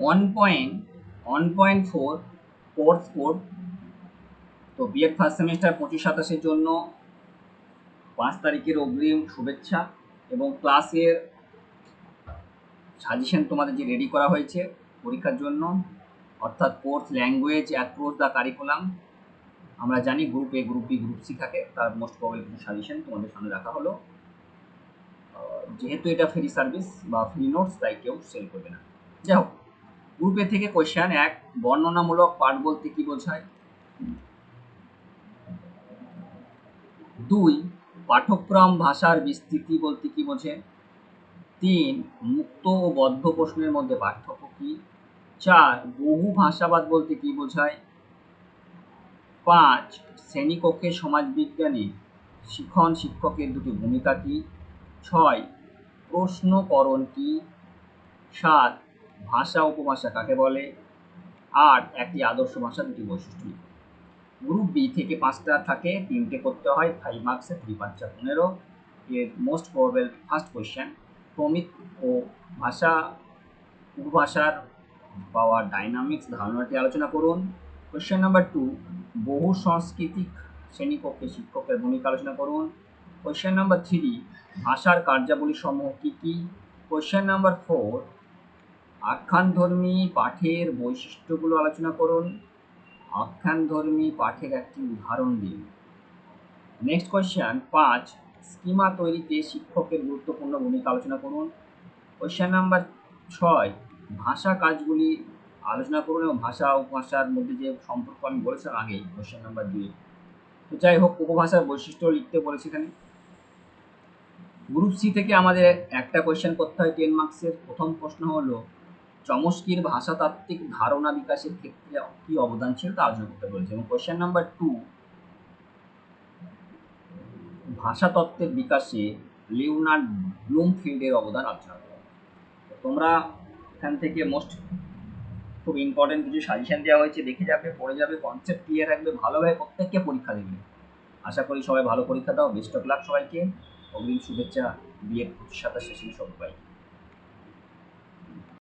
1.1.4 course code. তো BEd first semester 25-27 জন্য 5 তারিখের অগ্রিম শুভেচ্ছা, এবং ক্লাসের সাজেশন তোমাদের যে রেডি করা হয়েছে পরীক্ষার জন্য, অর্থাৎ course language approach the curriculum. আমরা জানি group A, group B, group C থাকে, তার মোস্ট প্রবাবল কিছু সাজেশন তোমাদের সামনে রাখা হলো। যেহেতু এটা ফ্রি সার্ভিস বা ফ্রি নোটস, তাই কেউ সেল করবে না। যাই হোক, গ্রুপ এ থেকে কোয়েশ্চেন 1, বর্ণনামূলক পাঠ বলতে কি বোঝায়? 2, পাঠ্যক্রম ভাষার বিস্তৃতি বলতে কি বোঝে? 3, মুক্ত ও বদ্ধ প্রশ্নের মধ্যে পার্থক্য কি? 4, বহু ভাষাবাদ বলতে কি বোঝায়? 5, শ্রেণীকক্ষে সমাজবিজ্ঞানে শিক্ষণ শিক্ষকের দুটি ভূমিকা কি? 6, প্রশ্নকরণ কি? 7, ভাষা উপভাষা কাকে বলে? 8, একটি আদর্শ ভাষা দুটি বৈশিষ্ট্য। গ্রুপ বি থেকে 5টা থাকে, 3টে করতে হয় 5 মার্কসে, 3 5 15। এর মোস্ট প্রবাবল ফার্স্ট কোয়েশ্চেন, প্রমিত ও ভাষা উপভাষার পাওয়ার ডাইনামিক্স ধারণাটি আলোচনা করুন। কোয়েশ্চেন নাম্বার 2, বহু সাংস্কৃতিক শ্রেণীকক্ষে শিক্ষকের ভূমিকা আলোচনা করুন। কোয়েশ্চেন নাম্বার 3, ভাষার কার্যাবলী সমূহ কী কী? কোয়েশ্চেন নাম্বার 4, আখ্যানধর্মী পাঠের বৈশিষ্ট্যগুলো আলোচনা করুন। আখ্যানধর্মী পাঠের একটি উদাহরণ দিন। নেক্সট কোয়েশ্চেন 5, স্কিমা তৈরিতে শিক্ষকের গুরুত্বপূর্ণ ভূমিকা আলোচনা করুন। কোয়েশ্চেন নাম্বার 6, ভাষা কাজগুলি আলোচনা করুন এবং ভাষা উপভাষার মধ্যে যে সম্পর্ক আমি বলেছিলাম আগেই কোয়েশ্চেন নাম্বার 2। তো যাই হোক, উপভাষার বৈশিষ্ট্য লিখতে বলেছি এখানে। গ্রুপ সি থেকে আমাদের একটা কোয়েশ্চেন করতে হয় 10 মার্কসের। প্রথম প্রশ্ন হলো, চমস্কির ভাষাতাত্ত্বিক ধারণা বিকাশের ক্ষেত্রে কি অবদান ছিল তা আলোচনা করতে বলেছে। এবং কোয়েশ্চেন নাম্বার 2, ভাষাতত্ত্বের বিকাশে লিওনার্ড ব্লুমফিল্ডের অবদান আলোচনা করো। তোমরা এখান থেকে মোস্ট খুব ইম্পর্টেন্ট কিছু সাজেশন দেওয়া হয়েছে, দেখে যাবে, পড়ে যাবে, কনসেপ্ট ক্লিয়ার রাখবে, ভালোভাবে প্রত্যেককে পরীক্ষা দেবে। আশা করি সবাই ভালো পরীক্ষা দাও। বেস্ট অফ লাক সবাইকে, অগ্রিম শুভেচ্ছা বিএড 25-27 সেশনে সবাইকে।